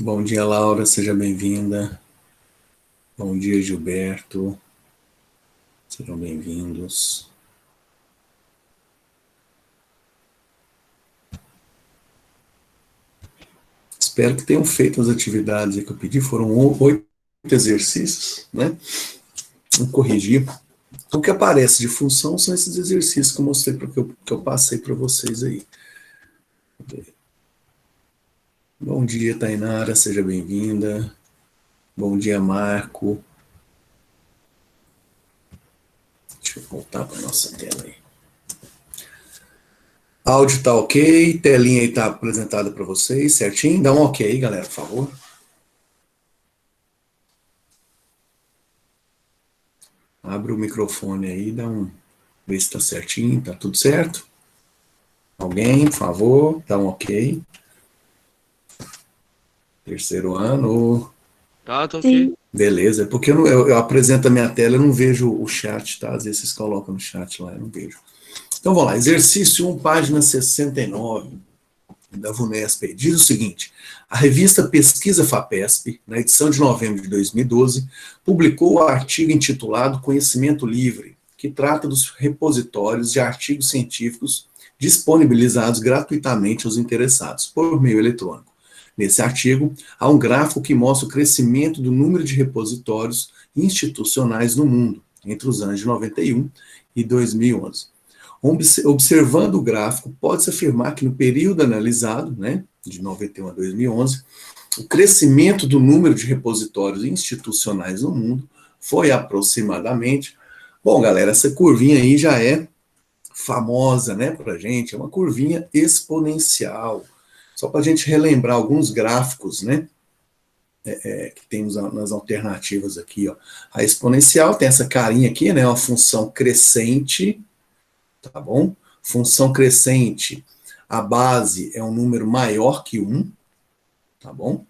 Bom dia, Laura, seja bem-vinda. Bom dia, Gilberto, sejam bem-vindos. Espero que tenham feito as atividades que eu pedi, foram 8 exercícios, né? Vou corrigir. O que aparece de função são esses exercícios que eu mostrei, que eu passei para vocês aí. Bom dia, Tainara, seja bem-vinda. Bom dia, Marco. Deixa eu voltar para a nossa tela aí. Áudio tá ok, telinha aí tá apresentada para vocês, certinho? Dá um ok, galera, por favor. Abre o microfone aí, vê se tá certinho, tá tudo certo? Alguém, por favor, dá um ok. Terceiro ano. Tá ok. Sim. Beleza, é porque eu apresento a minha tela, eu não vejo o chat, tá? Às vezes vocês colocam no chat lá, eu não vejo. Então vamos lá, exercício 1, página 69 da VUNESP. Diz o seguinte: a revista Pesquisa FAPESP, na edição de novembro de 2012, publicou o artigo intitulado Conhecimento Livre, que trata dos repositórios de artigos científicos disponibilizados gratuitamente aos interessados, por meio eletrônico. Nesse artigo, há um gráfico que mostra o crescimento do número de repositórios institucionais no mundo, entre os anos de 91 e 2011. Observando o gráfico, pode-se afirmar que no período analisado, né, de 91 a 2011, o crescimento do número de repositórios institucionais no mundo foi aproximadamente... Bom, galera, essa curvinha aí já é famosa, né, para a gente, é uma curvinha exponencial. Só para a gente relembrar alguns gráficos, né, que temos nas alternativas aqui, ó. A exponencial tem essa carinha aqui, né, uma função crescente, tá bom? Função crescente, a base é um número maior que 1, tá bom?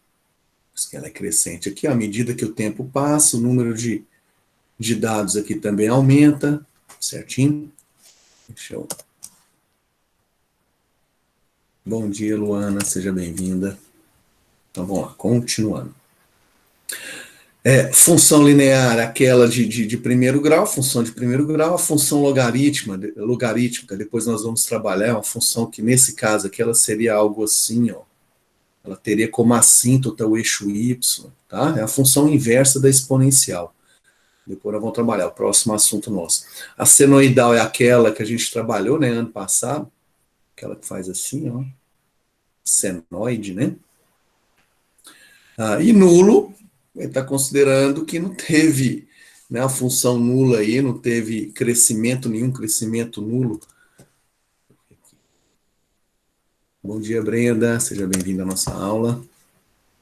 Ela é crescente aqui, à medida que o tempo passa, o número de dados aqui também aumenta, certinho? Deixa eu... Bom dia, Luana, seja bem-vinda. Então vamos lá, continuando. Função linear, aquela de primeiro grau, função de primeiro grau, a função logarítmica, depois nós vamos trabalhar uma função que, nesse caso aqui, ela seria algo assim, ó. Ela teria como assíntota o eixo y, tá? É a função inversa da exponencial. Depois nós vamos trabalhar, o próximo assunto nosso. A senoidal é aquela que a gente trabalhou, né, ano passado, aquela que faz assim, ó, senoide, né? E nulo, ele está considerando que não teve, né, a função nula aí, não teve crescimento nenhum, crescimento nulo. Bom dia, Brenda, seja bem-vinda à nossa aula,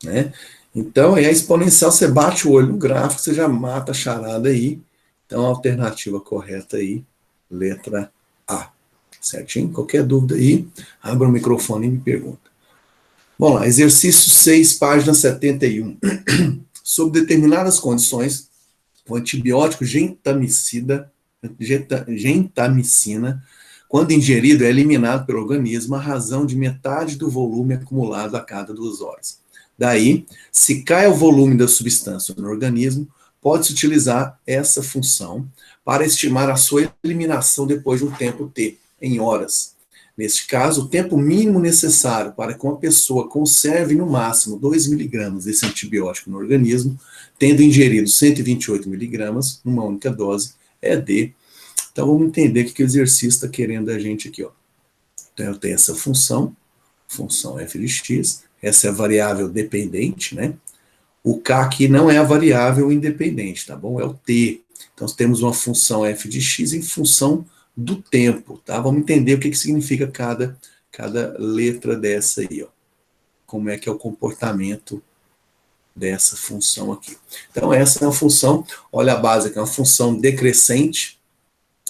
né? Então, a exponencial, você bate o olho no gráfico, você já mata a charada aí. Então, a alternativa correta aí, letra A. Certinho? Qualquer dúvida aí, abra o microfone e me pergunta. Vamos lá, exercício 6, página 71. Sob determinadas condições, o antibiótico gentamicina, quando ingerido, é eliminado pelo organismo à razão de metade do volume acumulado a cada 2 horas. Daí, se cai o volume da substância no organismo, pode-se utilizar essa função para estimar a sua eliminação depois de um tempo T, em horas. Neste caso, o tempo mínimo necessário para que uma pessoa conserve no máximo 2 miligramas desse antibiótico no organismo, tendo ingerido 128 miligramas numa única dose, é D. Então vamos entender o que o exercício está querendo da gente aqui, ó. Então eu tenho essa função f de x, essa é a variável dependente, né? O k aqui não é a variável independente, tá bom? É o t. Então temos uma função f de x em função do tempo, tá? Vamos entender o que significa cada letra dessa aí, ó. Como é que é o comportamento dessa função aqui. Então essa é uma função, olha a base aqui, é uma função decrescente,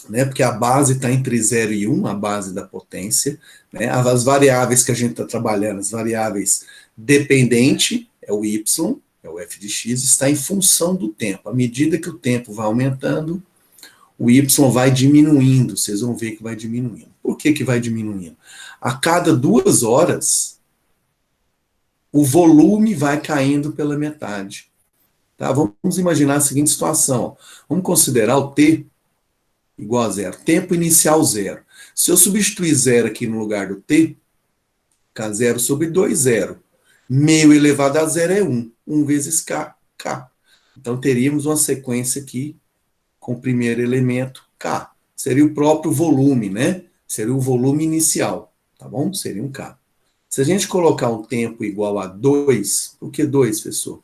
né, porque a base está entre 0 e 1, a base da potência, né, as variáveis que a gente está trabalhando, as variáveis dependente, é o y, é o f de x, está em função do tempo. À medida que o tempo vai aumentando, o y vai diminuindo, vocês vão ver que vai diminuindo. Por que vai diminuindo? A cada 2 horas, o volume vai caindo pela metade. Tá? Vamos imaginar a seguinte situação. Ó. Vamos considerar o T igual a zero. Tempo inicial zero. Se eu substituir zero aqui no lugar do T, K zero sobre 2, zero. Meio elevado a zero é 1. 1 vezes K, K. Então teríamos uma sequência aqui com o primeiro elemento K. Seria o próprio volume, né? Seria o volume inicial, tá bom? Seria um K. Se a gente colocar um tempo igual a 2, por que 2, professor?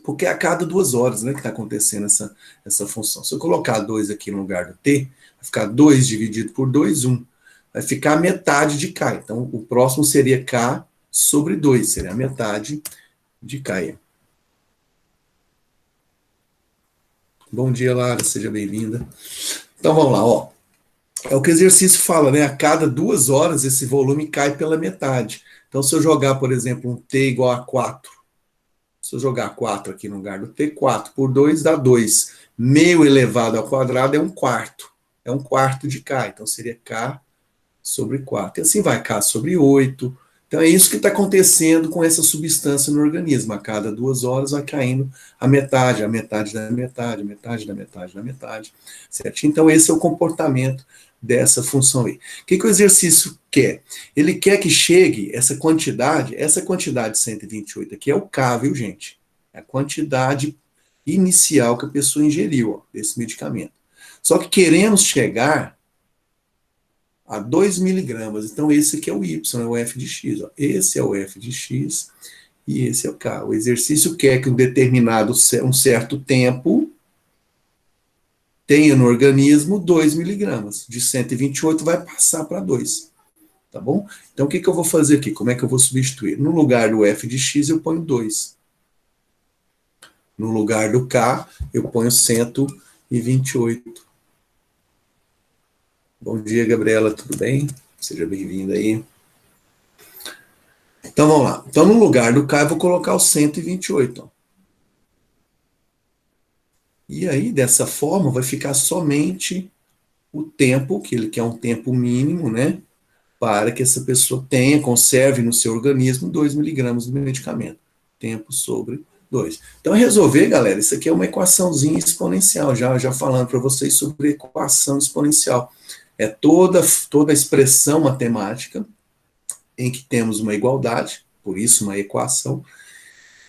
Porque é a cada 2 horas, né, que está acontecendo essa função. Se eu colocar 2 aqui no lugar do T, vai ficar 2 dividido por 2, 1. Vai ficar a metade de K. Então, o próximo seria K sobre 2, seria a metade de K. Bom dia, Lara, seja bem-vinda. Então, vamos lá, ó. É o que o exercício fala, né? A cada 2 horas, esse volume cai pela metade. Então, se eu jogar, por exemplo, um T igual a 4, se eu jogar 4 aqui no lugar do T, 4 por 2 dá 2. Meio elevado ao quadrado é um quarto. É um quarto de K. Então, seria K sobre 4. E assim vai, K sobre 8. Então, é isso que está acontecendo com essa substância no organismo. A cada 2 horas vai caindo a metade da metade, a metade da metade da metade. Certo? Então, esse é o comportamento dessa função aí. O que o exercício quer? Ele quer que chegue essa quantidade de 128 aqui é o K, viu, gente? É a quantidade inicial que a pessoa ingeriu, ó, desse medicamento. Só que queremos chegar a 2 miligramas. Então, esse aqui é o Y, é o F de X. Ó. Esse é o F de X e esse é o K. O exercício quer que um certo tempo tenha no organismo 2 miligramas. De 128 vai passar para 2. Tá bom? Então, o que eu vou fazer aqui? Como é que eu vou substituir? No lugar do F de X, eu ponho 2. No lugar do K, eu ponho 128. Bom dia, Gabriela, tudo bem? Seja bem-vinda aí. Então, vamos lá. Então, no lugar do K, eu vou colocar o 128. Ó. E aí, dessa forma, vai ficar somente o tempo, que ele quer um tempo mínimo, né? Para que essa pessoa conserve no seu organismo 2 miligramas do medicamento. Tempo sobre 2. Então, resolver, galera, isso aqui é uma equaçãozinha exponencial, já falando para vocês sobre equação exponencial. É toda a expressão matemática em que temos uma igualdade, por isso uma equação,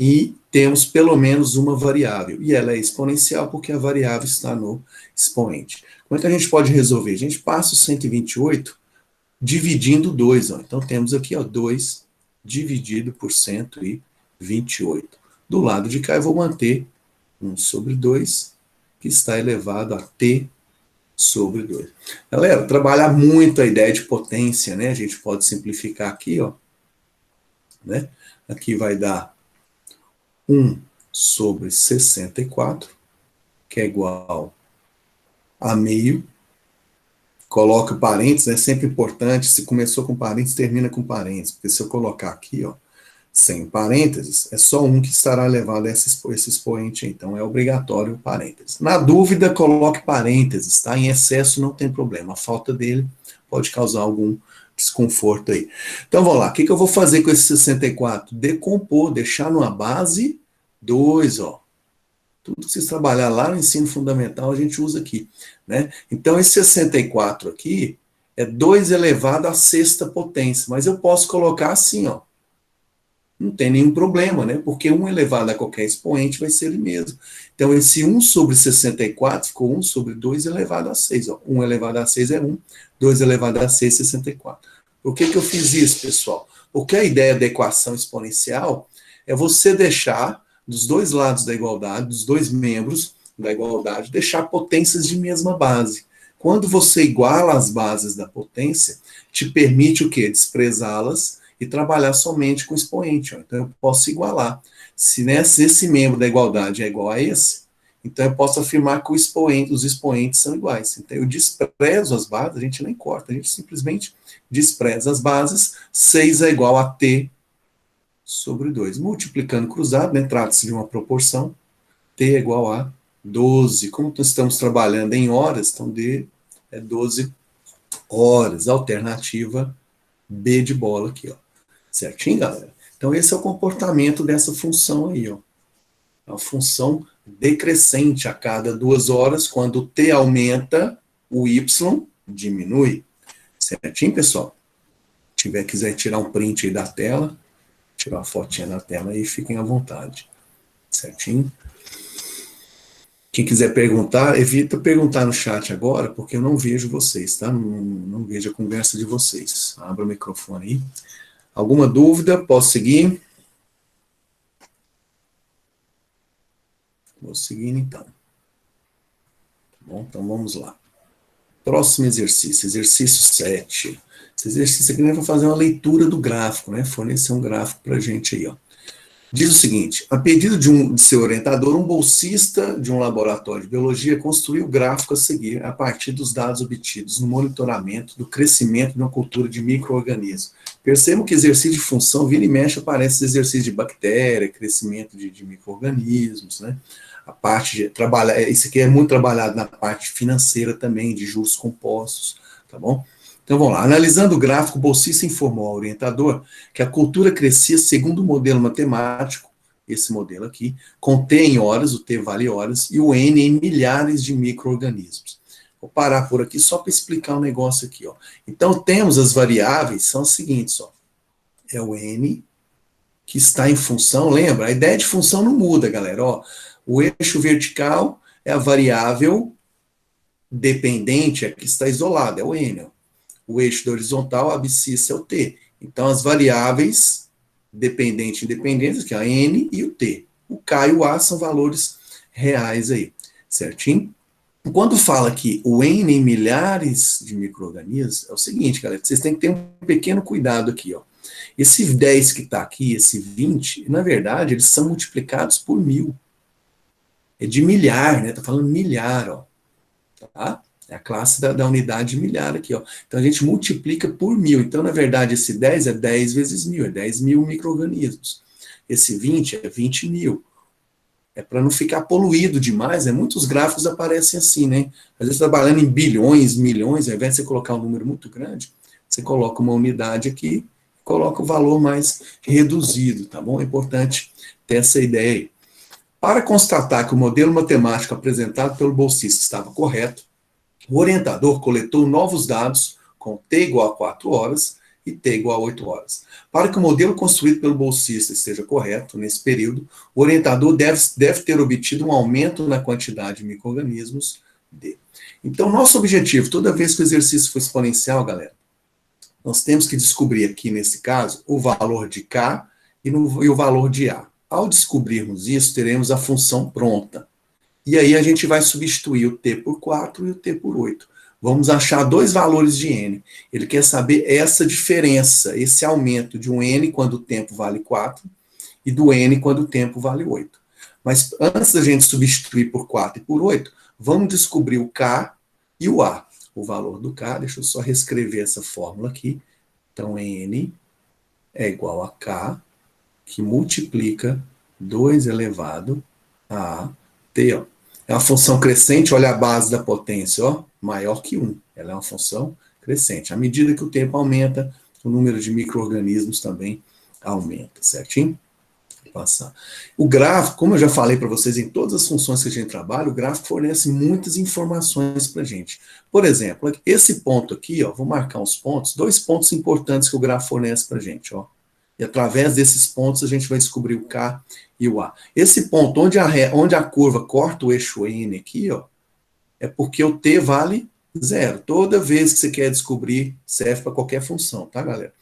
e temos pelo menos uma variável. E ela é exponencial porque a variável está no expoente. Como é que a gente pode resolver? A gente passa o 128 dividindo 2. Ó. Então, temos aqui ó, 2 dividido por 128. Do lado de cá, eu vou manter 1 sobre 2, que está elevado a t sobre 2. Galera, trabalhar muito a ideia de potência, né? A gente pode simplificar aqui, ó. Né? Aqui vai dar 1 sobre 64, que é igual a meio. Coloca parênteses, é sempre importante, se começou com parênteses, termina com parênteses, porque se eu colocar aqui, ó, sem parênteses, é só um que estará elevado a esse expoente, então é obrigatório o parênteses. Na dúvida, coloque parênteses, tá? Em excesso não tem problema, a falta dele pode causar algum desconforto aí. Então, vamos lá, o que eu vou fazer com esse 64? Decompor, deixar numa base 2, ó. Tudo que vocês trabalhar lá no ensino fundamental, a gente usa aqui, né? Então, esse 64 aqui é 2 elevado à sexta potência, mas eu posso colocar assim, ó. Não tem nenhum problema, né? Porque 1 elevado a qualquer expoente vai ser ele mesmo. Então, esse 1 sobre 64 ficou 1 sobre 2 elevado a 6. Ó. 1 elevado a 6 é 1, 2 elevado a 6 é 64. Por que eu fiz isso, pessoal? Porque a ideia da equação exponencial é você deixar, dos dois lados da igualdade, dos dois membros da igualdade, deixar potências de mesma base. Quando você iguala as bases da potência, te permite o quê? Desprezá-las e trabalhar somente com expoente. Ó. Então, eu posso igualar. Se esse membro da igualdade é igual a esse, então eu posso afirmar que os expoentes são iguais. Então, eu desprezo as bases, a gente nem corta, a gente simplesmente despreza as bases. 6 é igual a t sobre 2. Multiplicando cruzado, né, trata-se de uma proporção, t é igual a 12. Como nós estamos trabalhando em horas, então d é 12 horas. Alternativa B de bola aqui, ó. Certinho, galera? Então, esse é o comportamento dessa função aí, ó. É uma função decrescente a cada 2 horas, quando o t aumenta, o y diminui. Certinho, pessoal? Se quiser tirar um print aí da tela, tirar uma fotinha da tela aí, fiquem à vontade. Certinho? Quem quiser perguntar, evita perguntar no chat agora, porque eu não vejo vocês, tá? Não vejo a conversa de vocês. Abra o microfone aí. Alguma dúvida? Posso seguir? Vou seguindo então. Tá bom? Então vamos lá. Próximo exercício, exercício 7. Esse exercício aqui nós vamos fazer uma leitura do gráfico, né? Fornecer um gráfico para a gente aí, ó. Diz o seguinte: a pedido de seu orientador, um bolsista de um laboratório de biologia construiu o gráfico a seguir a partir dos dados obtidos no monitoramento do crescimento de uma cultura de micro-organismos. Percebam que exercício de função, vira e mexe, aparece exercício de bactéria, crescimento de micro-organismos, né? A parte de trabalhar, isso aqui é muito trabalhado na parte financeira também, de juros compostos, tá bom? Então vamos lá. Analisando o gráfico, o bolsista informou ao orientador que a cultura crescia segundo o modelo matemático, esse modelo aqui, com T em horas, o T vale horas, e o N em milhares de micro-organismos. Vou parar por aqui só para explicar um negócio aqui, ó. Então temos as variáveis, são as seguintes, ó. É o N que está em função, lembra? A ideia de função não muda, galera, ó. O eixo vertical é a variável dependente, é que está isolada, é o N, ó. O eixo da horizontal, a abscissa é o T. Então, as variáveis dependente e independentes, que é a N e o T. O K e o A são valores reais aí, certinho? Quando fala que o N em milhares de micro-organismos, é o seguinte, galera, vocês têm que ter um pequeno cuidado aqui, ó. Esse 10 que está aqui, esse 20, na verdade, eles são multiplicados por 1000. É de milhar, né? Tá falando milhar, ó. Tá? É a classe da unidade milhar aqui, ó. Então a gente multiplica por 1000. Então, na verdade, esse 10 é 10 vezes 1000, é 10.000 micro-organismos. Esse 20 é 20.000. É para não ficar poluído demais, né? Muitos gráficos aparecem assim, né? Às vezes trabalhando em bilhões, milhões, ao invés de você colocar um número muito grande, você coloca uma unidade aqui, coloca o valor mais reduzido, tá bom? É importante ter essa ideia aí. Para constatar que o modelo matemático apresentado pelo bolsista estava correto, o orientador coletou novos dados com T igual a 4 horas e T igual a 8 horas. Para que o modelo construído pelo bolsista esteja correto nesse período, o orientador deve ter obtido um aumento na quantidade de micro-organismos D. Então, nosso objetivo, toda vez que o exercício for exponencial, galera, nós temos que descobrir aqui, nesse caso, o valor de K e o valor de A. Ao descobrirmos isso, teremos a função pronta. E aí a gente vai substituir o T por 4 e o T por 8. Vamos achar dois valores de N. Ele quer saber essa diferença, esse aumento de um N quando o tempo vale 4 e do N quando o tempo vale 8. Mas antes da gente substituir por 4 e por 8, vamos descobrir o K e o A. O valor do K, deixa eu só reescrever essa fórmula aqui. Então, N é igual a K, que multiplica 2 elevado a T, ó. É uma função crescente, olha a base da potência, ó, maior que 1. Ela é uma função crescente. À medida que o tempo aumenta, o número de micro-organismos também aumenta, certinho? Vou passar. O gráfico, como eu já falei para vocês em todas as funções que a gente trabalha, o gráfico fornece muitas informações para a gente. Por exemplo, esse ponto aqui, ó, vou marcar uns pontos, 2 pontos importantes que o gráfico fornece para a gente, ó. E através desses pontos a gente vai descobrir o K e o A. Esse ponto, onde a curva corta o eixo N aqui, ó, é porque o T vale 0. Toda vez que você quer descobrir, serve para qualquer função, tá, galera?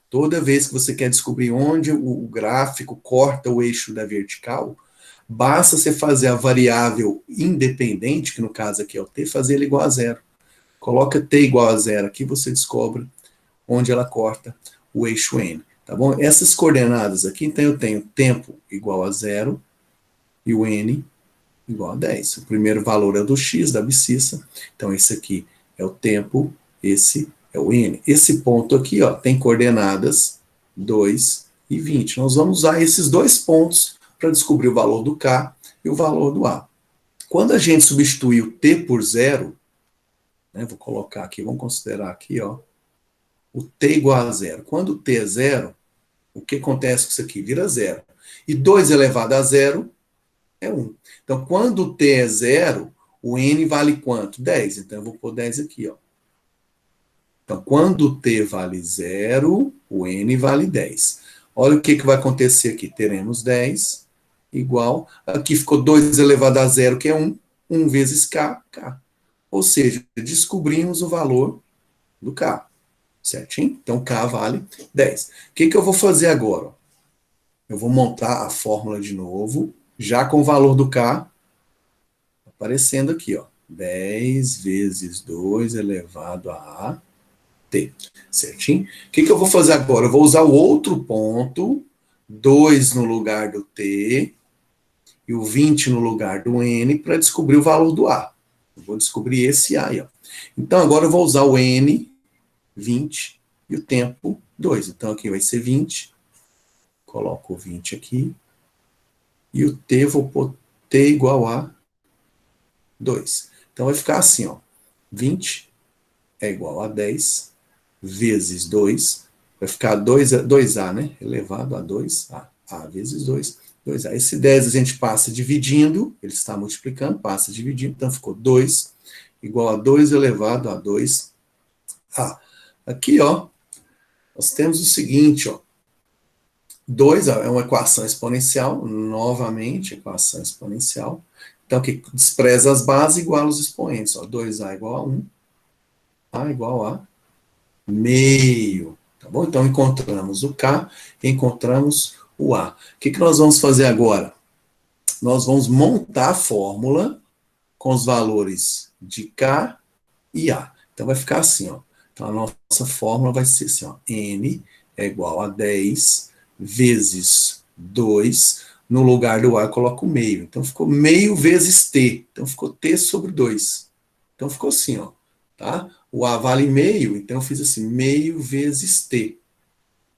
Toda vez que você quer descobrir onde o gráfico corta o eixo da vertical, basta você fazer a variável independente, que no caso aqui é o T, fazer ela igual a 0. Coloca T igual a 0 aqui, você descobre onde ela corta o eixo N. Tá bom? Essas coordenadas aqui, então eu tenho tempo igual a 0 e o N igual a 10. O primeiro valor é o do X, da abscissa. Então, esse aqui é o tempo, esse é o N. Esse ponto aqui, ó, tem coordenadas 2 e 20. Nós vamos usar esses 2 pontos para descobrir o valor do K e o valor do A. Quando a gente substituir o T por 0, né, vou colocar aqui, vamos considerar aqui, ó, o T igual a 0. Quando o T é 0, o que acontece com isso aqui? Vira zero. E 2 elevado a zero é 1. Então, quando o t é zero, o n vale quanto? 10. Então, eu vou pôr 10 aqui, ó. Então, quando o t vale zero, o n vale 10. Olha o que vai acontecer aqui. Teremos 10 igual... Aqui ficou 2 elevado a zero, que é 1. 1 vezes k, k. Ou seja, descobrimos o valor do k. Certinho? Então, k vale 10. O que eu vou fazer agora? Eu vou montar a fórmula de novo, já com o valor do k aparecendo aqui, ó. 10 vezes 2 elevado a t. Certinho? O que eu vou fazer agora? Eu vou usar o outro ponto, 2 no lugar do t e o 20 no lugar do n, para descobrir o valor do a. Eu vou descobrir esse a aí, ó. Então, agora eu vou usar o n, 20, e o tempo, 2. Então, aqui vai ser 20. Coloco o 20 aqui. E o t, vou pôr t igual a 2. Então, vai ficar assim, ó. 20 é igual a 10 vezes 2. Vai ficar 2a, né? Elevado a 2a. A vezes 2, 2a. Esse 10 a gente passa dividindo. Ele está multiplicando, passa dividindo. Então, ficou 2 igual a 2 elevado a 2a. Aqui, ó, nós temos o seguinte, ó. 2 é uma equação exponencial, novamente, equação exponencial. Então, que despreza as bases iguala os expoentes. Ó, 2a igual a 1, a igual a meio. Tá bom? Então, encontramos o k, encontramos o a. O que nós vamos fazer agora? Nós vamos montar a fórmula com os valores de k e a. Então, vai ficar assim, ó. Então, a nossa fórmula vai ser assim, ó. N é igual a 10 vezes 2. No lugar do a, eu coloco meio. Então, ficou meio vezes t. Então, ficou t sobre 2. Então, ficou assim, ó. Tá? O a vale meio, então eu fiz assim, meio vezes t.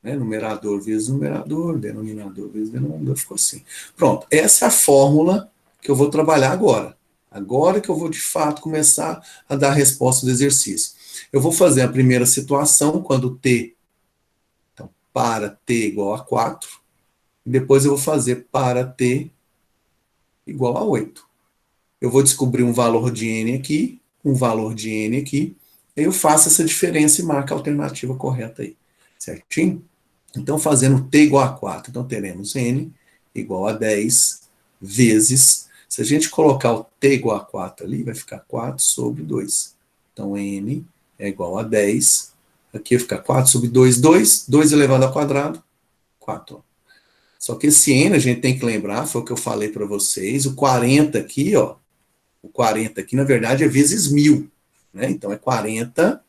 Né? Numerador vezes numerador, denominador vezes denominador, ficou assim. Pronto, essa é a fórmula que eu vou trabalhar agora. Agora que eu vou, de fato, começar a dar a resposta do exercício. Eu vou fazer a primeira situação, quando t, então, para t igual a 4, e depois eu vou fazer para t igual a 8. Eu vou descobrir um valor de n aqui, um valor de n aqui, aí eu faço essa diferença e marco a alternativa correta aí, certinho? Então, fazendo t igual a 4, então teremos n igual a 10 vezes, se a gente colocar o t igual a 4 ali, vai ficar 4 sobre 2. Então, n é igual a 10, aqui vai ficar 4 sobre 2, 2 elevado ao quadrado, 4. Só que esse n a gente tem que lembrar, foi o que eu falei para vocês, o 40 aqui, ó, o 40 aqui, na verdade, é vezes 1000, né? Então, é 40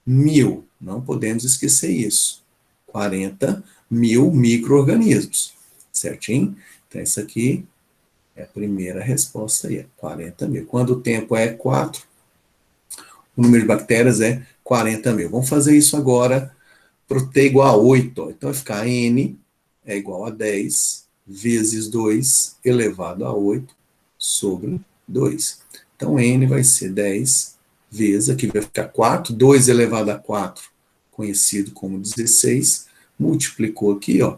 mil, não podemos esquecer isso. 40 mil micro-organismos, certinho? Então, essa aqui é a primeira resposta aí, 40 mil. Quando o tempo é 4, o número de bactérias é 40 mil. Vamos fazer isso agora para o t igual a 8. Ó. Então, vai ficar n é igual a 10 vezes 2 elevado a 8 sobre 2. Então, n vai ser 10 vezes, aqui vai ficar 4, 2 elevado a 4, conhecido como 16, multiplicou aqui, ó,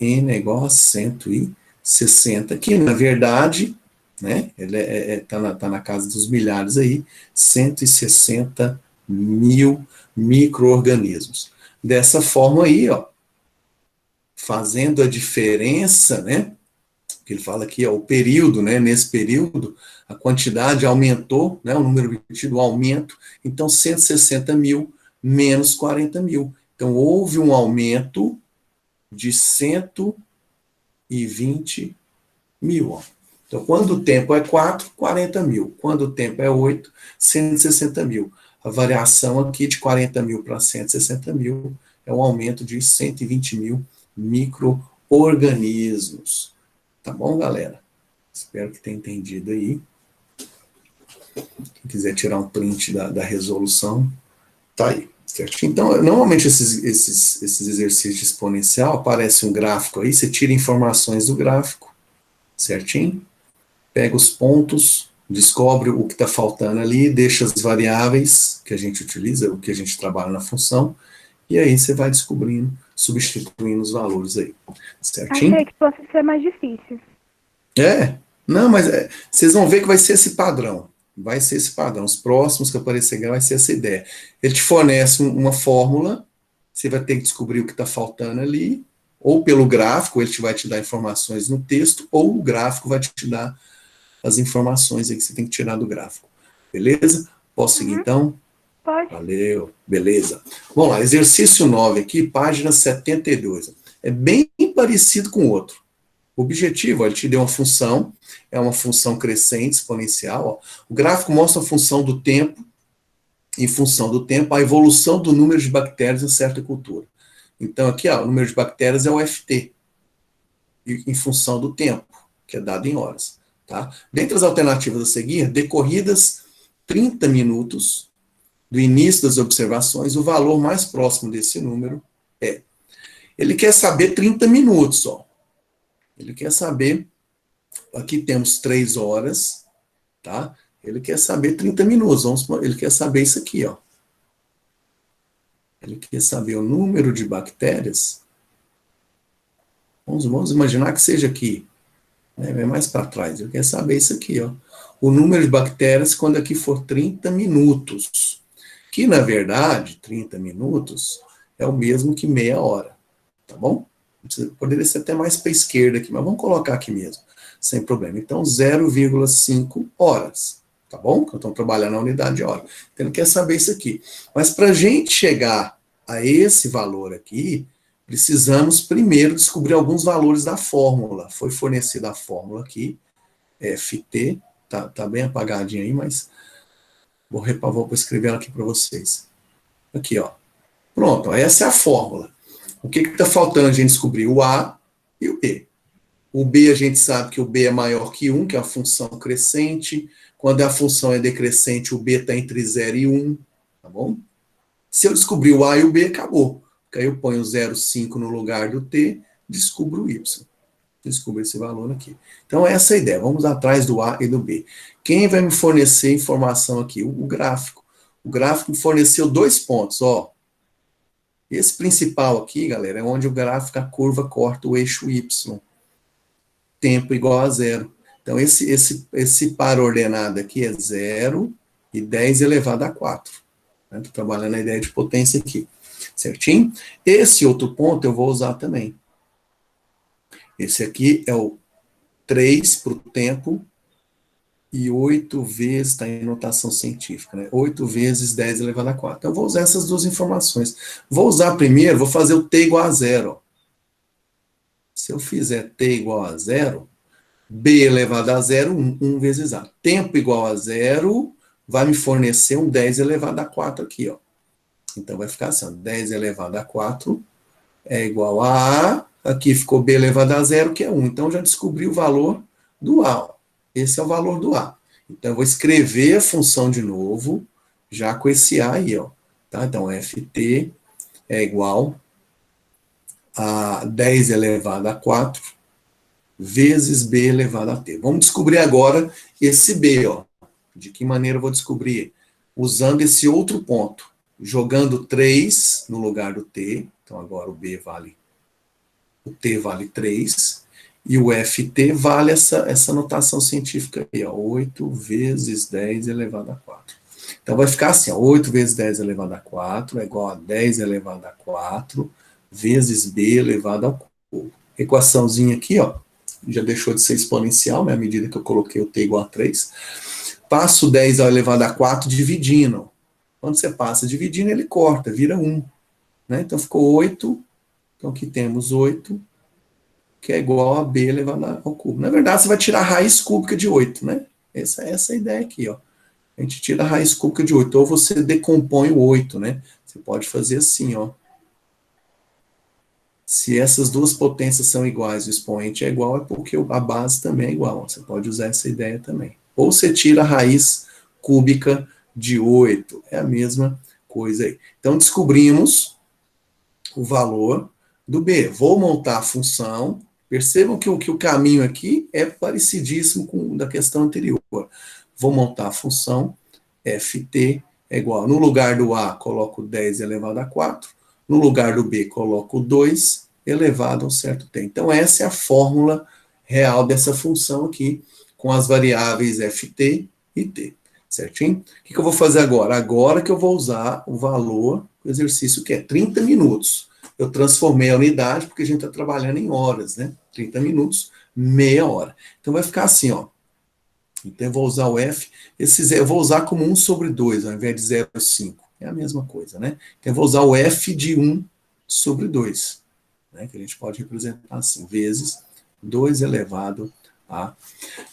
n é igual a 160, que na verdade, né, ele tá na casa dos milhares aí, 160 mil micro-organismos. Dessa forma aí, ó, fazendo a diferença, né, que ele fala aqui, ó, o período, né, nesse período, a quantidade aumentou, né, o número obtido, o aumento, então 160 mil menos 40 mil. Então, houve um aumento de 120 mil. Ó. Então, quando o tempo é 4, 40 mil. Quando o tempo é 8, 160 mil. A variação aqui de 40 mil para 160 mil é um aumento de 120 mil micro-organismos. Tá bom, galera? Espero que tenha entendido aí. Quem quiser tirar um print da resolução, tá aí. Certo? Então, normalmente esses exercícios de exponencial, aparece um gráfico aí, você tira informações do gráfico, certinho? Pega os pontos, descobre o que está faltando ali, deixa as variáveis que a gente utiliza, o que a gente trabalha na função, e aí você vai descobrindo substituindo os valores aí. Certinho? Achei que fosse ser mais difícil. Não, mas vocês vão ver que vai ser esse padrão. Vai ser esse padrão. Os próximos que aparecer vai ser essa ideia. Ele te fornece uma fórmula, você vai ter que descobrir o que está faltando ali, ou pelo gráfico, ele vai te dar informações no texto, ou o gráfico vai te dar as informações aí que você tem que tirar do gráfico. Beleza? Posso seguir então? Pode. Valeu, beleza. Vamos lá, exercício 9 aqui, página 72. É bem parecido com o outro. O objetivo, ele te deu uma função, é uma função crescente, exponencial. Ó. O gráfico mostra a função do tempo, em função do tempo, a evolução do número de bactérias em certa cultura. Então, aqui, ó, o número de bactérias é o FT, em função do tempo, que é dado em horas. Tá? Dentre as alternativas a seguir, decorridas 30 minutos do início das observações, o valor mais próximo desse número é. Ele quer saber 30 minutos, ó. Ele quer saber, aqui temos 3 horas, tá? Ele quer saber 30 minutos, ele quer saber isso aqui, ó. Ele quer saber o número de bactérias. Vamos imaginar que seja aqui, né? Vem mais para trás, ele quer saber isso aqui, ó. O número de bactérias quando aqui for 30 minutos. Que, na verdade, 30 minutos é o mesmo que meia hora, tá bom? Poderia ser até mais para a esquerda aqui, mas vamos colocar aqui mesmo, sem problema. Então, 0,5 horas, tá bom? Eu estou trabalhando na unidade de hora. Então, ele quer saber isso aqui. Mas para a gente chegar a esse valor aqui, precisamos primeiro descobrir alguns valores da fórmula. Foi fornecida a fórmula aqui, FT, tá bem apagadinha aí, mas vou escrever ela aqui para vocês. Aqui, ó. Pronto, essa é a fórmula. O que está faltando a gente descobrir? O A e o B. O B, a gente sabe que o B é maior que 1, que é a função crescente. Quando a função é decrescente, o B está entre 0 e 1, tá bom? Se eu descobrir o A e o B, acabou. Porque aí eu ponho o 0,5 no lugar do T, descubro o Y. Descubro esse valor aqui. Então, essa é a ideia. Vamos atrás do A e do B. Quem vai me fornecer informação aqui? O gráfico. O gráfico me forneceu 2 pontos, ó. Esse principal aqui, galera, é onde o gráfico, a curva corta o eixo Y. Tempo igual a 0. Então, esse par ordenado aqui é 0 e 10 elevado a 4. Estou trabalhando a ideia de potência aqui. Certinho? Esse outro ponto eu vou usar também. Esse aqui é o 3 para o tempo e 8 vezes, está em notação científica, né? 8 vezes 10 elevado a 4. Então, eu vou usar essas duas informações. Vou usar primeiro, vou fazer o T igual a 0. Se eu fizer T igual a 0, B elevado a 0, 1 vezes A. Tempo igual a 0, vai me fornecer um 10 elevado a 4 aqui, ó. Então, vai ficar assim, ó, 10 elevado a 4 é igual a A. Aqui ficou B elevado a 0, que é 1. Então, já descobri o valor do A, ó. Esse é o valor do A. Então, eu vou escrever a função de novo, já com esse A aí, ó. Tá? Então, FT é igual a 10 elevado a 4 vezes B elevado a T. Vamos descobrir agora esse B, ó. De que maneira eu vou descobrir? Usando esse outro ponto. Jogando 3 no lugar do T. Então, agora o T vale 3. E o FT vale essa notação científica aí, ó, 8 vezes 10 elevado a 4. Então, vai ficar assim, ó, 8 vezes 10 elevado a 4 é igual a 10 elevado a 4 vezes B elevado ao cubo. Equaçãozinha aqui, ó, já deixou de ser exponencial, né, à medida que eu coloquei o T igual a 3. Passo 10 elevado a 4 dividindo. Quando você passa dividindo, ele corta, vira 1. Né? Então, ficou 8. Então, aqui temos 8, que é igual a B elevado ao cubo. Na verdade, você vai tirar a raiz cúbica de 8, né? Essa é a ideia aqui, ó. A gente tira a raiz cúbica de 8, ou você decompõe o 8, né? Você pode fazer assim, ó. Se essas duas potências são iguais e o expoente é igual, é porque a base também é igual. Ó. Você pode usar essa ideia também. Ou você tira a raiz cúbica de 8. É a mesma coisa aí. Então, descobrimos o valor do B. Vou montar a função. Percebam que o caminho aqui é parecidíssimo com o da questão anterior. Vou montar a função FT é igual. No lugar do A, coloco 10 elevado a 4. No lugar do B, coloco 2 elevado a um certo t. Então, essa é a fórmula real dessa função aqui, com as variáveis ft e t. Certinho? O que eu vou fazer agora? Agora que eu vou usar o valor do exercício, que é 30 minutos. Eu transformei a unidade, porque a gente está trabalhando em horas, né? 30 minutos, meia hora. Então, vai ficar assim, ó. Então, eu vou usar o f, eu vou usar como 1 sobre 2, ao invés de 0,5. É a mesma coisa, né? Então, eu vou usar o f de 1 sobre 2, né? Que a gente pode representar assim, vezes 2 elevado a...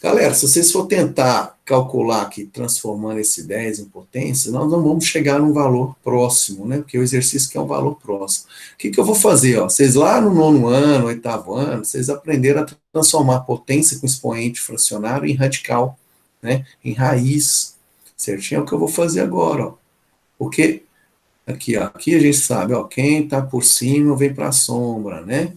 Galera, se vocês for tentar calcular aqui, transformando esse 10 em potência, nós não vamos chegar num valor próximo, né? Porque o exercício quer um valor próximo. O que eu vou fazer? Ó? Vocês lá no 9º ano, 8º ano, vocês aprenderam a transformar potência com expoente fracionário em radical, né? Em raiz, certinho? É o que eu vou fazer agora, ó. Porque aqui, ó, aqui a gente sabe, ó, quem está por cima vem para a sombra, né?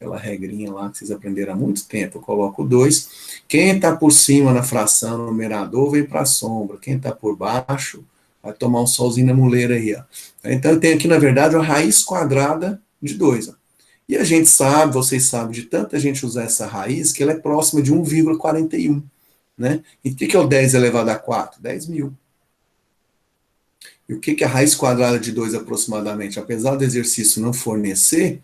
Aquela regrinha lá que vocês aprenderam há muito tempo, eu coloco 2. Quem está por cima na fração, no numerador, vem para a sombra. Quem está por baixo, vai tomar um solzinho na muleira aí, ó. Então, eu tenho aqui, na verdade, a raiz quadrada de 2, ó. E a gente sabe, vocês sabem, de tanta gente usar essa raiz, que ela é próxima de 1,41, né? E o que é o 10 elevado a 4? 10.000. E o que é a raiz quadrada de 2 aproximadamente? Apesar do exercício não fornecer,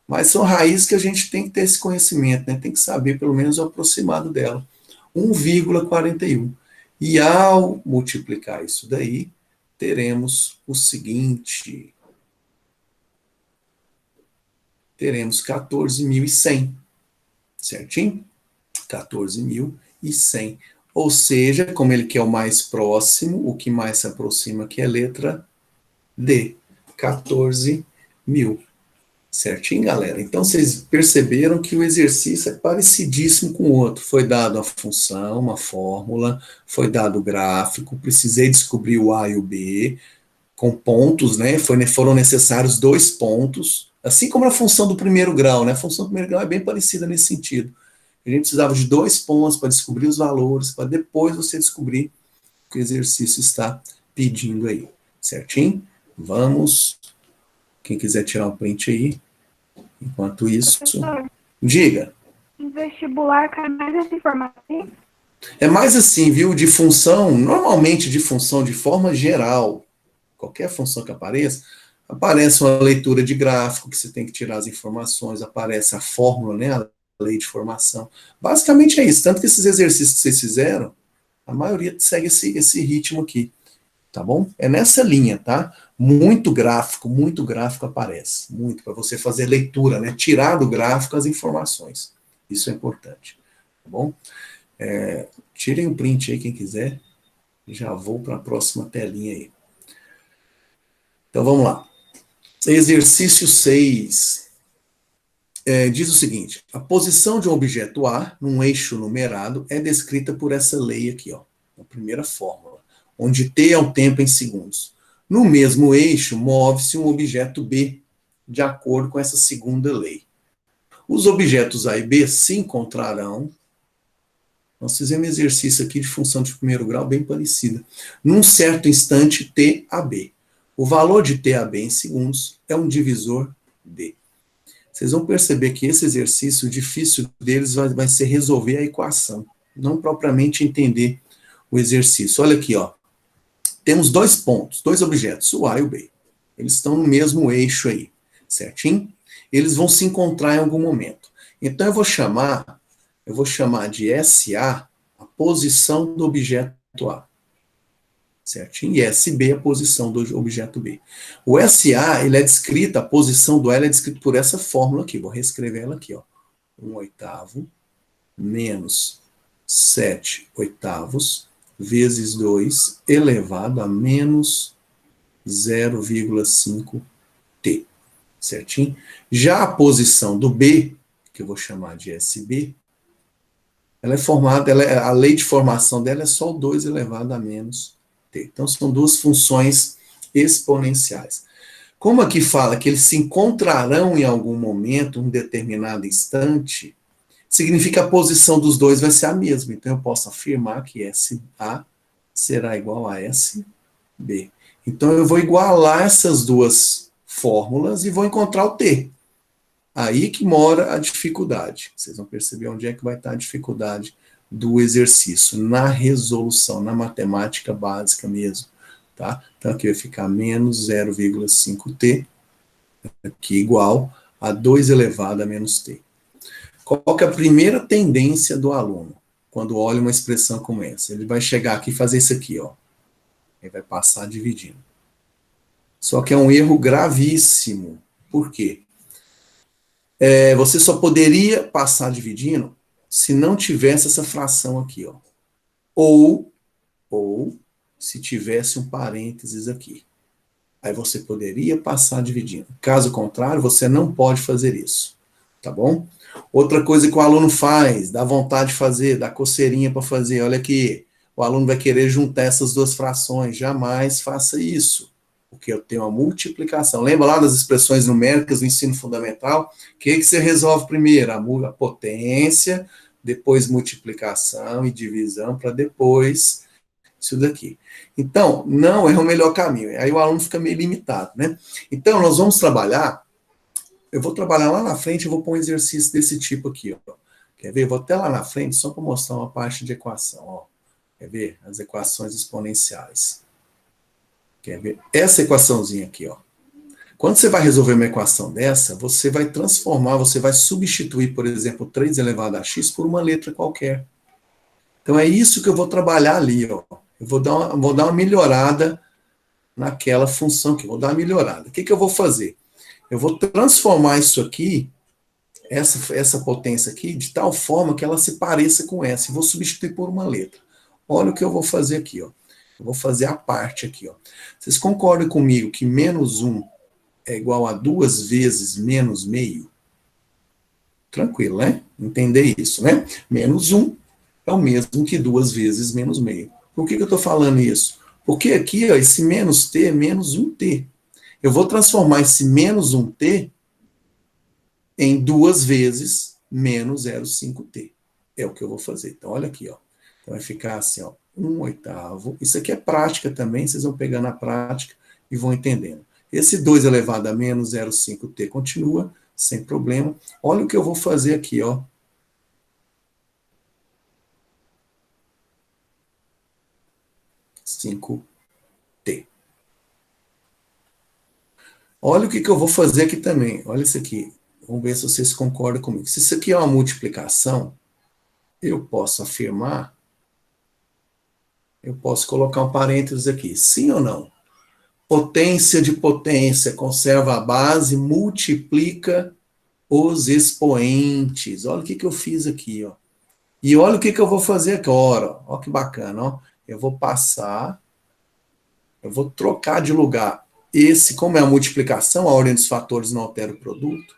mas são raízes que a gente tem que ter esse conhecimento, né? Tem que saber pelo menos o aproximado dela. 1,41. E ao multiplicar isso daí, teremos o seguinte. Teremos 14.100. Certinho? 14.100. Ou seja, como ele quer o mais próximo, o que mais se aproxima aqui é a letra D. 14.000. Certinho, galera? Então, vocês perceberam que o exercício é parecidíssimo com o outro. Foi dado a função, uma fórmula, foi dado o gráfico, precisei descobrir o A e o B, com pontos, né? Foram necessários 2 pontos, assim como a função do primeiro grau, né? A função do primeiro grau é bem parecida nesse sentido. A gente precisava de 2 pontos para descobrir os valores, para depois você descobrir o que o exercício está pedindo aí. Certinho? Vamos... Quem quiser tirar um print aí. Enquanto isso, Professor, diga. em vestibular cai mais essa informação? É mais assim, viu? De função, normalmente de função de forma geral, qualquer função que apareça, aparece uma leitura de gráfico, que você tem que tirar as informações, aparece a fórmula, né? A lei de formação. Basicamente é isso. Tanto que esses exercícios que vocês fizeram, a maioria segue esse ritmo aqui. Tá bom? É nessa linha, tá? Muito gráfico aparece. Muito, para você fazer leitura, né? Tirar do gráfico as informações. Isso é importante. Tá bom? Tirem o print aí, quem quiser. Já vou para a próxima telinha aí. Então, vamos lá. Exercício 6. Diz o seguinte: a posição de um objeto A num eixo numerado é descrita por essa lei aqui, ó. A primeira fórmula, onde t é o tempo em segundos. No mesmo eixo, move-se um objeto B, de acordo com essa segunda lei. Os objetos A e B se encontrarão. Nós fizemos um exercício aqui de função de primeiro grau bem parecida. Num certo instante, t a b. O valor de t a b em segundos é um divisor D. Vocês vão perceber que esse exercício, o difícil deles vai ser resolver a equação, não propriamente entender o exercício. Olha aqui, ó. Temos 2 pontos, 2 objetos, o A e o B. Eles estão no mesmo eixo aí, certinho? Eles vão se encontrar em algum momento. Então, eu vou chamar de SA a posição do objeto A. Certinho? E SB a posição do objeto B. O SA, ele é descrito, a posição do A é descrita por essa fórmula aqui. Vou reescrever ela aqui, ó. 1/8 menos 7/8 vezes 2 elevado a menos 0,5t. Certinho? Já a posição do B, que eu vou chamar de SB, ela é formada, a lei de formação dela é só o 2 elevado a menos t. Então, são 2 funções exponenciais. Como aqui fala que eles se encontrarão em algum momento, um determinado instante, significa que a posição dos dois vai ser a mesma. Então, eu posso afirmar que SA será igual a SB. Então, eu vou igualar essas duas fórmulas e vou encontrar o t. Aí que mora a dificuldade. Vocês vão perceber onde é que vai estar a dificuldade do exercício, na resolução, na matemática básica mesmo. Tá? Então aqui vai ficar menos 0,5t, aqui igual a 2 elevado a menos t. Qual que é a primeira tendência do aluno, quando olha uma expressão como essa? Ele vai chegar aqui e fazer isso aqui, ó. Ele vai passar dividindo. Só que é um erro gravíssimo. Por quê? Você só poderia passar dividindo se não tivesse essa fração aqui, ó. Ou se tivesse um parênteses aqui. Aí você poderia passar dividindo. Caso contrário, você não pode fazer isso. Tá bom? Outra coisa que o aluno faz, dá vontade de fazer, dá coceirinha para fazer, olha aqui, o aluno vai querer juntar essas duas frações, jamais faça isso, porque eu tenho uma multiplicação. Lembra lá das expressões numéricas do ensino fundamental? O que você resolve primeiro? A potência, depois multiplicação e divisão, para depois isso daqui. Então, não é o melhor caminho, aí o aluno fica meio limitado, né? Então, nós vamos trabalhar. Eu vou trabalhar lá na frente, eu vou pôr um exercício desse tipo aqui, ó. Quer ver? Eu vou até lá na frente, só para mostrar uma parte de equação, ó. Quer ver? As equações exponenciais. Quer ver? Essa equaçãozinha aqui, ó. Quando você vai resolver uma equação dessa, você vai transformar, você vai substituir, por exemplo, 3 elevado a x por uma letra qualquer. Então é isso que eu vou trabalhar ali, ó. Eu vou dar uma melhorada naquela função aqui, vou dar uma melhorada. O que eu vou fazer? Eu vou transformar isso aqui, essa potência aqui, de tal forma que ela se pareça com essa, e vou substituir por uma letra. Olha o que eu vou fazer aqui, ó. Eu vou fazer a parte aqui, ó. Vocês concordam comigo que menos 1 é igual a 2 vezes menos meio? Tranquilo, né? Entender isso, né? Menos 1 é o mesmo que 2 vezes menos meio. Por que eu estou falando isso? Porque aqui, ó, esse menos t é menos 1t. Eu vou transformar esse menos 1t em 2 vezes menos 0,5t. É o que eu vou fazer. Então, olha aqui, ó. Então, vai ficar assim, ó, 1/8. Isso aqui é prática também, vocês vão pegar na prática e vão entendendo. Esse 2 elevado a menos 0,5t continua, sem problema. Olha o que eu vou fazer aqui, ó. t. Olha o que eu vou fazer aqui também. Olha isso aqui. Vamos ver se vocês concordam comigo. Se isso aqui é uma multiplicação, eu posso afirmar, eu posso colocar um parênteses aqui. Sim ou não? Potência de potência conserva a base, multiplica os expoentes. Olha o que eu fiz aqui, ó. E olha o que eu vou fazer agora. Olha que bacana, ó. Eu vou passar, eu vou trocar de lugar. Esse, como é a multiplicação, a ordem dos fatores não altera o produto.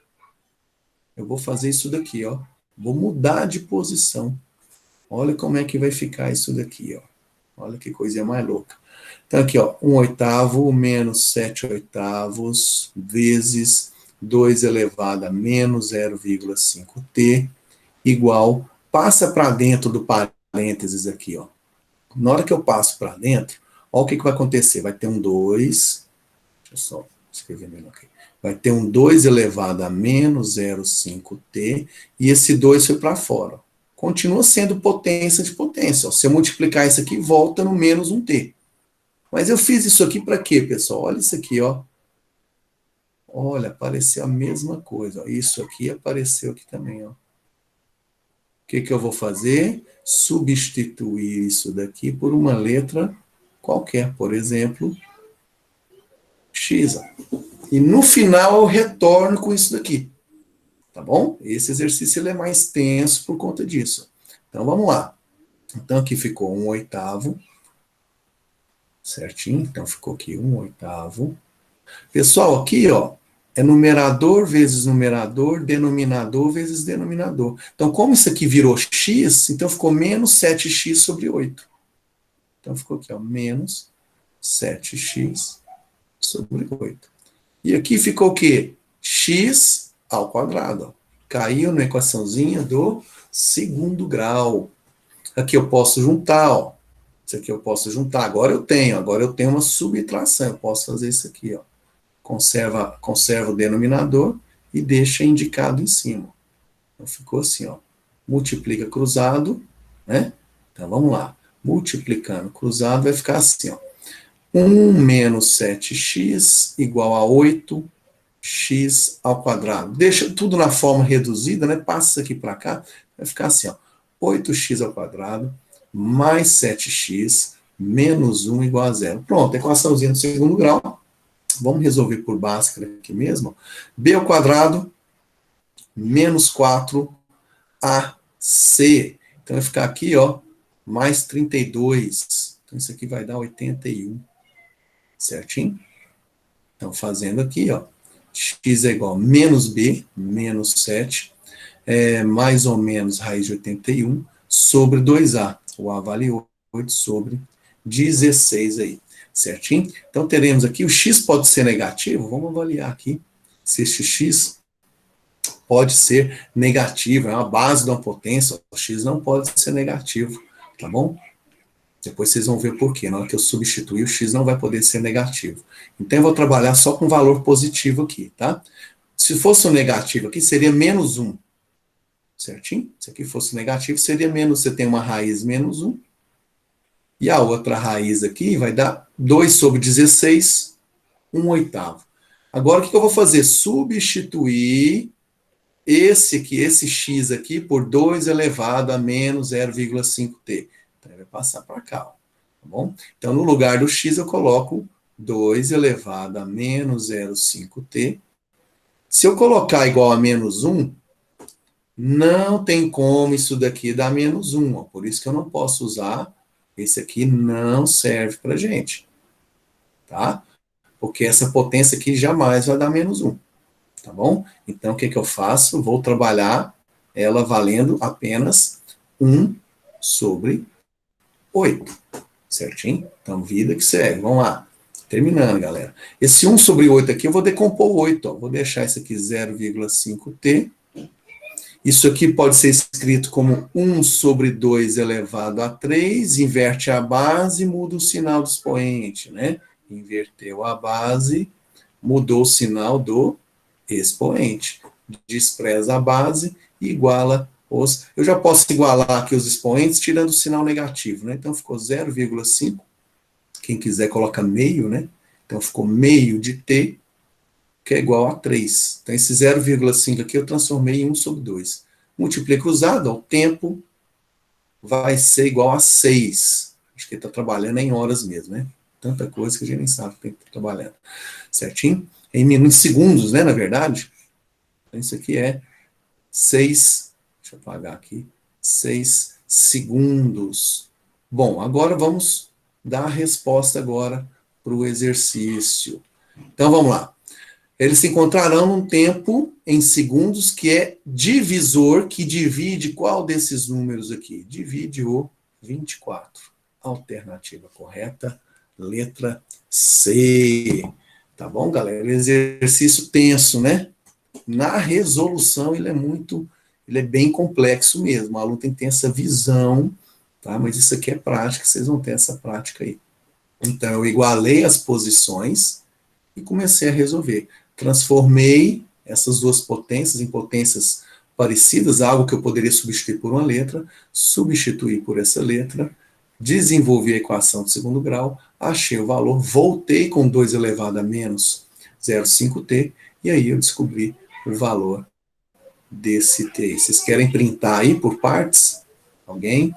Eu vou fazer isso daqui, ó. Vou mudar de posição. Olha como é que vai ficar isso daqui, ó. Olha que coisinha mais louca. Então aqui, ó, 1/8 menos 7/8 vezes 2 elevado a menos 0,5t igual, passa para dentro do parênteses aqui, ó. Na hora que eu passo para dentro, olha o que vai acontecer. Vai ter um 2, deixa eu só escrever melhor aqui. Vai ter um 2 elevado a menos 0,5t, e esse 2 foi para fora. Continua sendo potência de potência. Ó. Se eu multiplicar isso aqui, volta no menos 1t. Mas eu fiz isso aqui para quê, pessoal? Olha isso aqui, ó. Olha, apareceu a mesma coisa. Ó. Isso aqui apareceu aqui também, ó. O que eu vou fazer? Substituir isso daqui por uma letra qualquer. Por exemplo, x. Ó. E no final eu retorno com isso daqui. Tá bom? Esse exercício ele é mais tenso por conta disso. Então, vamos lá. Então, aqui ficou 1/8. Certinho? Então, ficou aqui 1/8. Pessoal, aqui, ó, é numerador vezes numerador, denominador vezes denominador. Então, como isso aqui virou x, então ficou menos 7x sobre 8. Então, ficou aqui, ó, menos 7x sobre 8. E aqui ficou o quê? X ao quadrado. Ó. Caiu na equaçãozinha do segundo grau. Aqui eu posso juntar, ó. Isso aqui eu posso juntar. Agora eu tenho uma subtração. Eu posso fazer isso aqui, ó. conserva o denominador e deixa indicado em cima. Então, ficou assim, ó. Multiplica cruzado, né? Então, vamos lá. Multiplicando cruzado vai ficar assim, ó. 1 menos 7x igual a 8x ao quadrado. Deixa tudo na forma reduzida, né? Passa isso aqui para cá, vai ficar assim, ó. 8x ao quadrado mais 7x menos 1 igual a 0. Pronto, equaçãozinha do segundo grau. Vamos resolver por Bhaskara aqui mesmo. B ao quadrado menos 4ac. Então vai ficar aqui, ó, mais 32. Então isso aqui vai dar 81. Certinho? Então, fazendo aqui, ó, x é igual a menos b, menos 7, mais ou menos raiz de 81, sobre 2a. O a vale 8 sobre 16 aí. Certinho? Então, teremos aqui, o x pode ser negativo, vamos avaliar aqui se este x pode ser negativo, é uma base de uma potência, o x não pode ser negativo, tá bom? Depois vocês vão ver por quê. Na hora que eu substituir, o x não vai poder ser negativo. Então, eu vou trabalhar só com valor positivo aqui, tá? Se fosse um negativo aqui, seria menos 1. Certinho? Se aqui fosse negativo, seria menos, você tem uma raiz menos 1. E a outra raiz aqui vai dar 2 sobre 16, 1 oitavo. Agora, o que eu vou fazer? Substituir esse x aqui por 2 elevado a menos 0,5t. Então, vai passar para cá, ó, tá bom? Então, no lugar do x, eu coloco 2 elevado a menos 0,5t. Se eu colocar igual a menos 1, não tem como isso daqui dar menos 1. Ó, por isso que eu não posso usar. Esse aqui não serve para gente. Tá? Porque essa potência aqui jamais vai dar menos 1. Tá bom? Então, o que eu faço? Vou trabalhar ela valendo apenas 1 sobre 8. Certinho? Então, vida que segue. Vamos lá. Terminando, galera. Esse 1 sobre 8 aqui, eu vou decompor o 8. Ó. Vou deixar isso aqui 0,5t. Isso aqui pode ser escrito como 1 sobre 2 elevado a 3. Inverte a base, muda o sinal do expoente, né? Inverteu a base, mudou o sinal do expoente. Despreza a base e iguala os... Eu já posso igualar aqui os expoentes tirando o sinal negativo, né? Então, ficou 0,5. Quem quiser coloca meio, né? Então, ficou meio de t, que é igual a 3. Então, esse 0,5 aqui eu transformei em 1 sobre 2. Multiplica cruzado, ó, o tempo vai ser igual a 6. Acho que ele está trabalhando em horas mesmo, né? Tanta coisa que a gente nem sabe que tem que estar trabalhando. Certinho? Em segundos, né, na verdade. Então, isso aqui é 6, deixa eu apagar aqui, 6 segundos. Bom, agora vamos dar a resposta agora para o exercício. Então, vamos lá. Eles se encontrarão num tempo em segundos que é divisor, que divide qual desses números aqui? Divide o 24. Alternativa correta, letra C. Tá bom, galera? Exercício tenso, né? Na resolução, ele é bem complexo mesmo. O aluno tem que ter essa visão, tá? Mas isso aqui é prática, vocês vão ter essa prática aí. Então, eu igualei as posições e comecei a resolver. Transformei essas duas potências em potências parecidas, algo que eu poderia substituir por uma letra, substituí por essa letra, desenvolvi a equação de segundo grau, achei o valor, voltei com 2 elevado a menos 0,5t, e aí eu descobri o valor desse t. Vocês querem printar aí por partes? Alguém?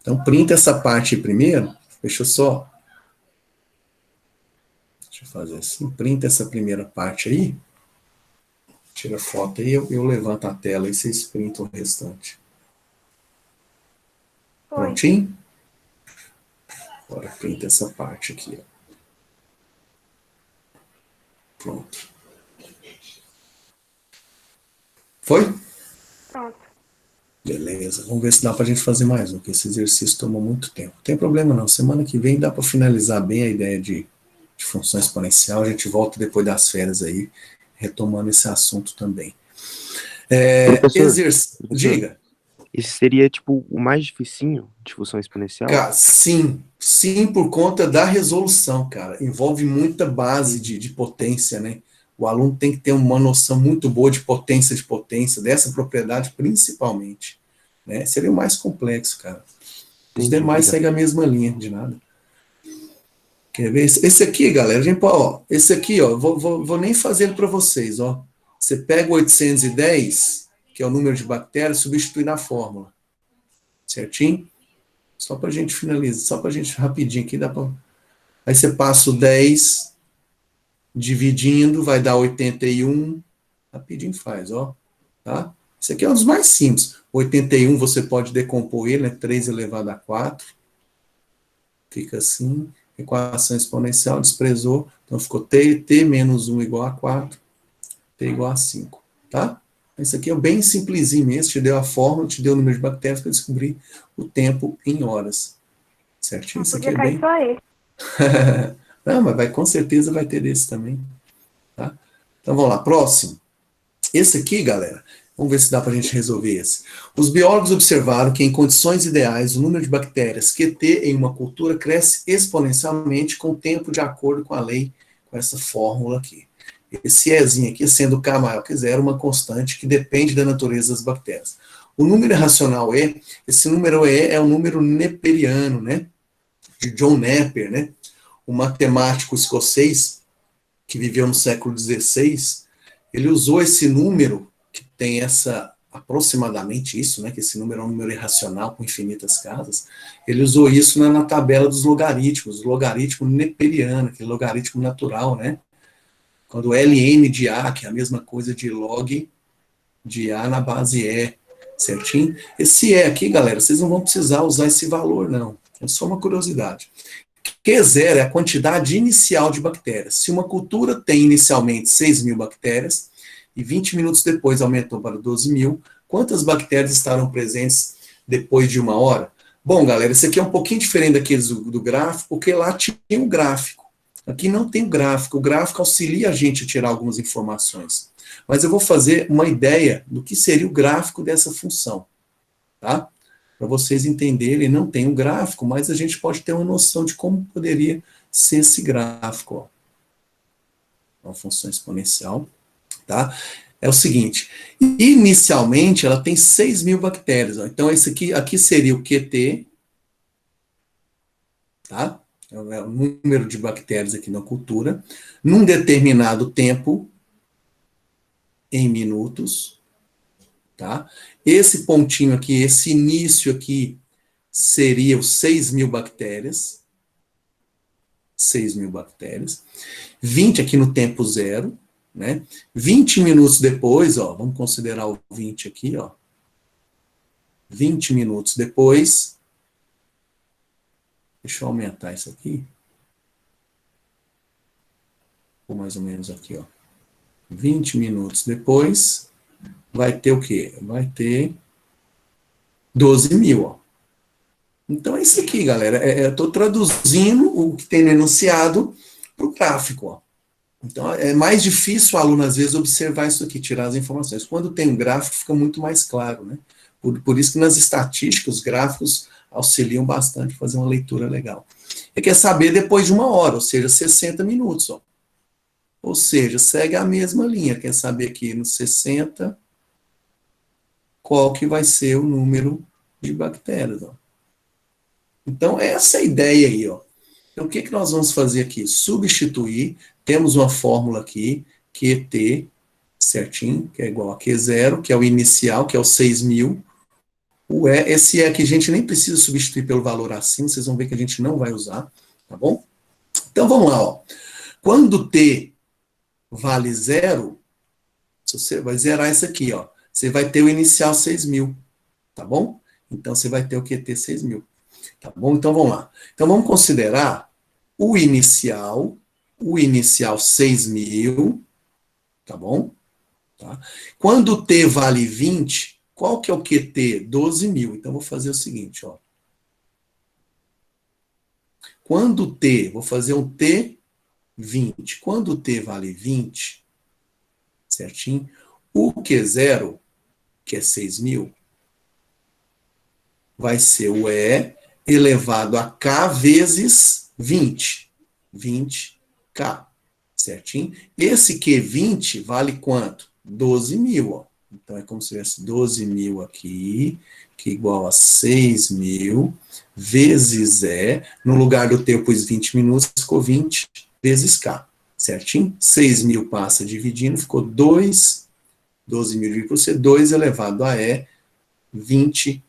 Então, printa essa parte primeiro. Deixa eu só... Deixa eu fazer assim. Printa essa primeira parte aí. Tira a foto aí, eu levanto a tela e vocês printam o restante. Prontinho? Agora printa essa parte aqui. Ó. Pronto. Foi? Pronto. Beleza, vamos ver se dá para a gente fazer mais um, porque esse exercício tomou muito tempo. Não tem problema não, semana que vem dá para finalizar bem a ideia de função exponencial, a gente volta depois das férias aí, retomando esse assunto também. Diga. Esse seria, tipo, o mais dificinho de função exponencial? Sim, Sim, por conta da resolução, cara. Envolve muita base de potência, né? O aluno tem que ter uma noção muito boa de potência, dessa propriedade principalmente. Né? Seria o mais complexo, cara. Os Entendi, demais obrigado. seguem a mesma linha, de nada. Quer ver? Esse aqui, galera, gente, ó, esse aqui, ó, vou nem fazer ele para vocês, ó. Você pega o 810, que é o número de bactérias, substitui na fórmula. Certinho? Só para a gente finalizar, só para a gente rapidinho aqui, dá pra... Aí você passa o 10 dividindo, vai dar 81. Rapidinho faz, ó. Tá? Esse aqui é um dos mais simples. 81 você pode decompor ele, né? 3 elevado a 4. Fica assim. Equação exponencial, desprezou. Então ficou t menos 1 igual a 4. T igual a 5. Tá? Esse aqui é bem simplesinho mesmo. Te deu a fórmula, te deu o número de bactérias para descobrir o tempo em horas. Certinho? Isso aqui é bem... Só esse. Não, mas vai, com certeza vai ter esse também. Tá? Então vamos lá, próximo. Esse aqui, galera, vamos ver se dá para a gente resolver esse. Os biólogos observaram que em condições ideais o número de bactérias QT em uma cultura cresce exponencialmente com o tempo de acordo com a lei, com essa fórmula aqui. Esse Ezinho aqui, sendo K maior que zero, uma constante que depende da natureza das bactérias. O número irracional E, esse número E é o número neperiano, né? De John Napier, né? Um matemático escocês que viveu no século XVI, ele usou esse número, que tem aproximadamente isso, né, que esse número é um número irracional com infinitas casas, ele usou isso na tabela dos logaritmos, o logaritmo neperiano, que é logaritmo natural, né, quando ln de A, que é a mesma coisa de log de A na base E, certinho? Esse E aqui, galera, vocês não vão precisar usar esse valor, não, é só uma curiosidade. Q0 é a quantidade inicial de bactérias. Se uma cultura tem inicialmente 6.000 bactérias e 20 minutos depois aumentou para 12.000, quantas bactérias estarão presentes depois de 1 hora? Bom, galera, isso aqui é um pouquinho diferente daqueles do gráfico, porque lá tinha um gráfico. Aqui não tem gráfico. O gráfico auxilia a gente a tirar algumas informações. Mas eu vou fazer uma ideia do que seria o gráfico dessa função. Tá? Para vocês entenderem, não tem um gráfico, mas a gente pode ter uma noção de como poderia ser esse gráfico. Ó. Uma função exponencial, tá? É o seguinte, inicialmente ela tem 6.000 bactérias, ó. Então esse aqui seria o QT, tá? É o número de bactérias aqui na cultura, num determinado tempo, em minutos, tá? Esse pontinho aqui, esse início aqui, seria os 6.000 bactérias. 6.000 bactérias. 20 aqui no tempo zero, né? 20 minutos depois, ó, vamos considerar o 20 aqui, ó. 20 minutos depois, deixa eu aumentar isso aqui. Ou mais ou menos aqui, ó. 20 minutos depois, vai ter o quê? Vai ter 12.000, ó. Então é isso aqui, galera. Eu estou traduzindo o que tem no enunciado para o gráfico. Ó. Então é mais difícil o aluno, às vezes, observar isso aqui, tirar as informações. Quando tem um gráfico, fica muito mais claro. Né? Por isso que nas estatísticas, os gráficos auxiliam bastante a fazer uma leitura legal. E quer saber depois de 1 hora, ou seja, 60 minutos. Ó. Ou seja, segue a mesma linha. Quer saber aqui no 60, qual que vai ser o número de bactérias. Ó. Então, essa é a ideia aí, ó. Então, o que nós vamos fazer aqui? Substituir, temos uma fórmula aqui, QT, certinho, que é igual a Q0, que é o inicial, que é o 6.000. O E, esse E aqui a gente nem precisa substituir pelo valor acima, vocês vão ver que a gente não vai usar, tá bom? Então, vamos lá, ó. Quando T vale 0, você vai zerar isso aqui, ó. Você vai ter o inicial 6.000, tá bom? Então, você vai ter o QT 6.000. Tá bom? Então vamos lá. Então vamos considerar o inicial 6.000, tá bom? Tá? Quando T vale 20, qual que é o QT? 12.000. Então vou fazer o seguinte, ó. Quando T, vou fazer um T 20. Quando T vale 20, certinho? O Q0, que é 6.000, vai ser o E elevado a K vezes 20. 20K, certinho? Esse Q20 vale quanto? 12.000, ó. Então, é como se tivesse 12.000 aqui, que é igual a 6.000, vezes no lugar do T eu pus 20 minutos, ficou 20 vezes K, certinho? 6.000 passa dividindo, ficou 2, 12.000 dividido por C, 2 elevado a 20K.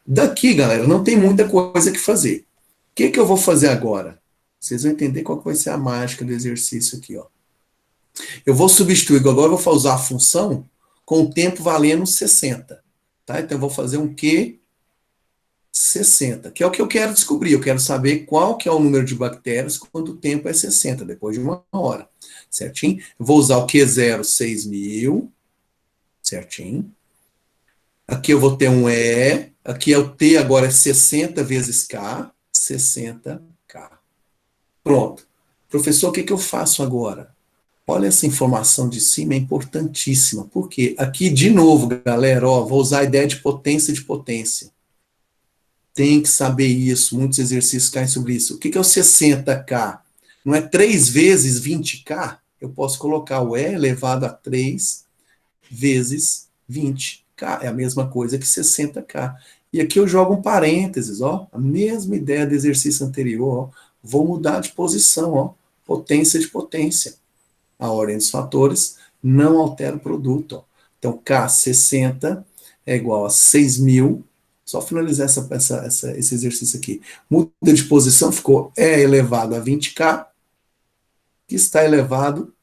Daqui, galera, não tem muita coisa que fazer. O que eu vou fazer agora? Vocês vão entender qual que vai ser a mágica do exercício aqui, ó. Eu vou substituir, agora eu vou usar a função com o tempo valendo 60. Tá? Então, eu vou fazer um Q 60, que é o que eu quero descobrir. Eu quero saber qual que é o número de bactérias quando o tempo é 60, depois de 1 hora. Certinho? Eu vou usar o Q0, 6.000. Certinho? Aqui eu vou ter um E. Aqui é o T, agora é 60 vezes K. 60K. Pronto. Professor, o que eu faço agora? Olha, essa informação de cima é importantíssima. Por quê? Aqui, de novo, galera, ó, vou usar a ideia de potência de potência. Tem que saber isso. Muitos exercícios caem sobre isso. O que é o 60K? Não é 3 vezes 20K? Eu posso colocar o E elevado a 3 vezes 20K. É a mesma coisa que 60K. E aqui eu jogo um parênteses, ó. A mesma ideia do exercício anterior, ó. Vou mudar de posição, ó. Potência de potência. A ordem dos fatores não altera o produto. Ó. Então, K60 é igual a 6.000. Só finalizar esse exercício aqui. Muda de posição, ficou E elevado a 20K, que está elevado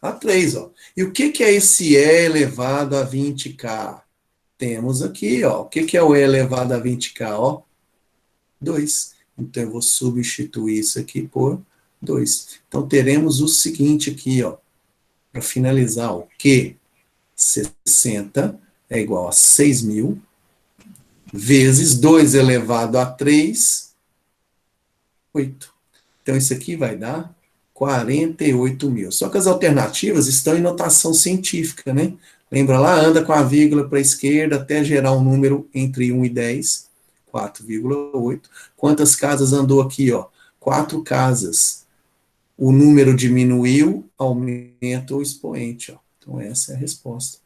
a 3. Ó. E o que é esse E elevado a 20K? Temos aqui, ó. O que é o E elevado a 20K? Ó? 2. Então, eu vou substituir isso aqui por 2. Então, teremos o seguinte aqui, ó, para finalizar, o Q 60 é igual a 6.000 vezes 2 elevado a 3, 8. Então, isso aqui vai dar 48.000. Só que as alternativas estão em notação científica, né? Lembra lá? Anda com a vírgula para a esquerda até gerar um número entre 1 e 10, 4,8. Quantas casas andou aqui, ó? 4 casas. O número diminuiu, aumenta o expoente. Ó. Então, essa é a resposta.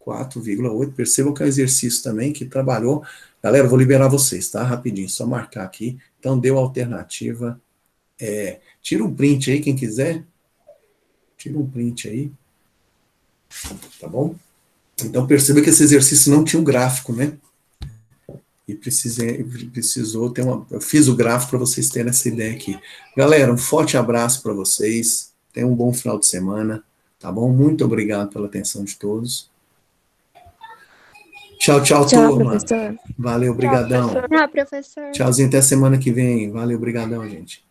4,8. Percebam que é um exercício também que trabalhou. Galera, vou liberar vocês, tá? Rapidinho, só marcar aqui. Então, deu a alternativa. Tira um print aí, quem quiser. Tira um print aí. Tá bom? Então, perceba que esse exercício não tinha um gráfico, né? E precisou ter uma... Eu fiz o gráfico para vocês terem essa ideia aqui. Galera, um forte abraço para vocês. Tenham um bom final de semana. Tá bom? Muito obrigado pela atenção de todos. Tchau, tchau, turma. Professor. Valeu, brigadão. Tchau, Tchau, professor. Tchauzinho, até semana que vem. Valeu, brigadão, gente.